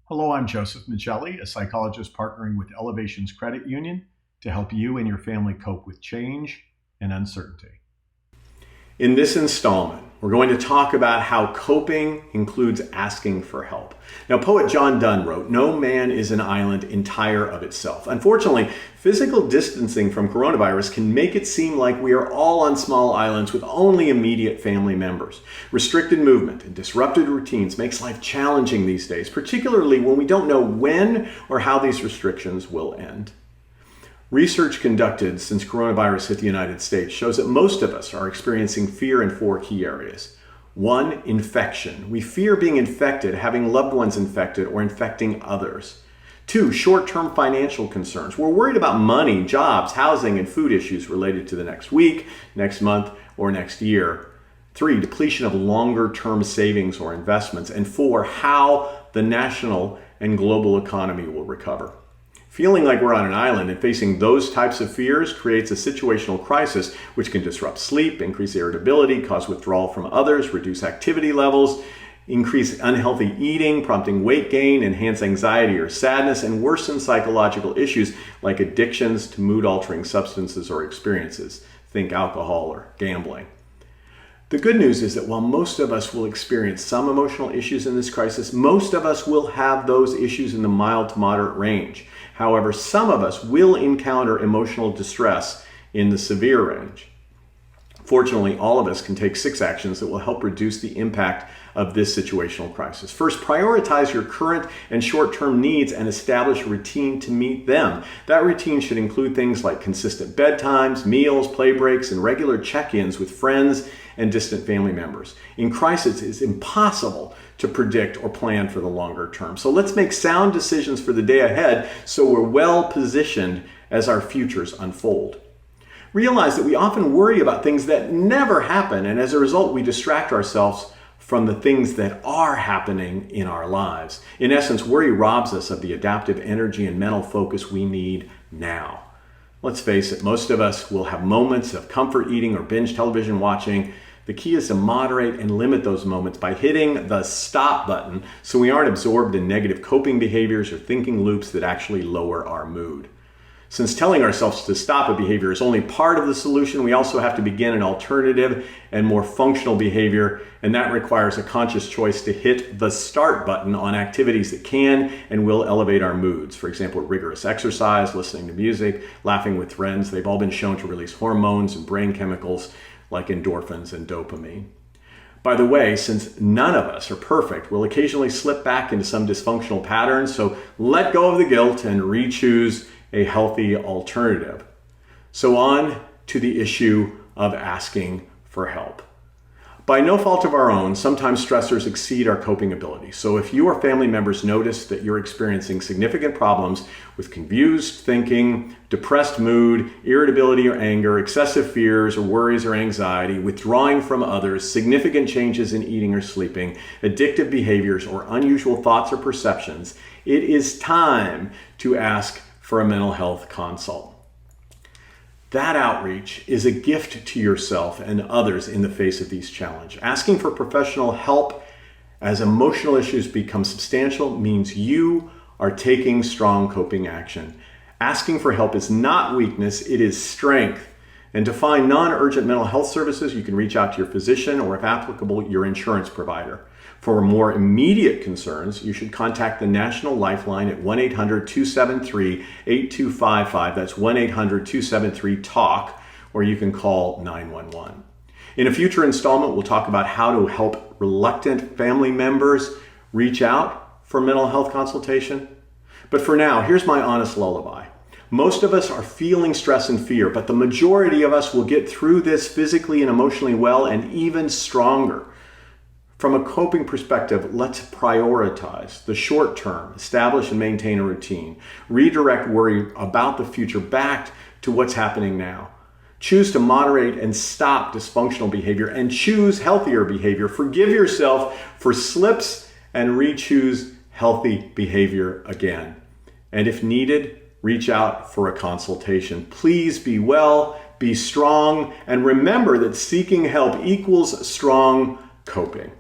Hello, I'm Joseph Michelli, a psychologist partnering with Elevations Credit Union to help you and your family cope with change and uncertainty. In this installment, we're going to talk about how coping includes asking for help. Now, poet John Donne wrote, "No man is an island entire of itself." Unfortunately, physical distancing from coronavirus can make it seem like we are all on small islands with only immediate family members. Restricted movement and disrupted routines makes life challenging these days, particularly when we don't know when or how these restrictions will end. Research conducted since coronavirus hit the United States shows that most of us are experiencing fear in four key areas. One, infection. We fear being infected, having loved ones infected, or infecting others. Two, short-term financial concerns. We're worried about money, jobs, housing, and food issues related to the next week, next month, or next year. Three, depletion of longer-term savings or investments. And four, how the national and global economy will recover. Feeling like we're on an island and facing those types of fears creates a situational crisis which can disrupt sleep, increase irritability, cause withdrawal from others, reduce activity levels, increase unhealthy eating, prompting weight gain, enhance anxiety or sadness, and worsen psychological issues like addictions to mood-altering substances or experiences. Think alcohol or gambling. The good news is that while most of us will experience some emotional issues in this crisis, most of us will have those issues in the mild to moderate range. However, some of us will encounter emotional distress in the severe range. Fortunately, all of us can take 6 actions that will help reduce the impact of this situational crisis. First, prioritize your current and short-term needs and establish a routine to meet them. That routine should include things like consistent bedtimes, meals, play breaks, and regular check-ins with friends and distant family members. In crisis, it's impossible to predict or plan for the longer term. So let's make sound decisions for the day ahead so we're well positioned as our futures unfold. Realize that we often worry about things that never happen, and as a result, we distract ourselves from the things that are happening in our lives. In essence, worry robs us of the adaptive energy and mental focus we need now. Let's face it, most of us will have moments of comfort eating or binge television watching. The key is to moderate and limit those moments by hitting the stop button so we aren't absorbed in negative coping behaviors or thinking loops that actually lower our mood. Since telling ourselves to stop a behavior is only part of the solution, we also have to begin an alternative and more functional behavior, and that requires a conscious choice to hit the start button on activities that can and will elevate our moods. For example, rigorous exercise, listening to music, laughing with friends. They've all been shown to release hormones and brain chemicals like endorphins and dopamine. By the way, since none of us are perfect, we'll occasionally slip back into some dysfunctional patterns, so let go of the guilt and re-choose a healthy alternative. So on to the issue of asking for help. By no fault of our own, sometimes stressors exceed our coping ability. So if you or family members notice that you're experiencing significant problems with confused thinking, depressed mood, irritability or anger, excessive fears or worries or anxiety, withdrawing from others, significant changes in eating or sleeping, addictive behaviors, or unusual thoughts or perceptions, it is time to ask for a mental health consult. That outreach is a gift to yourself and others in the face of these challenges. Asking for professional help as emotional issues become substantial means you are taking strong coping action. Asking for help is not weakness, it is strength. And to find non-urgent mental health services, you can reach out to your physician or, if applicable, your insurance provider. For more immediate concerns, you should contact the National Lifeline at 1-800-273-8255. That's 1-800-273-TALK, or you can call 911. In a future installment, we'll talk about how to help reluctant family members reach out for mental health consultation. But for now, here's my honest lullaby. Most of us are feeling stress and fear, but the majority of us will get through this physically and emotionally well and even stronger. From a coping perspective, let's prioritize the short term, establish and maintain a routine, redirect worry about the future back to what's happening now. Choose to moderate and stop dysfunctional behavior and choose healthier behavior. Forgive yourself for slips and re-choose healthy behavior again. And if needed, reach out for a consultation. Please be well, be strong, and remember that seeking help equals strong coping.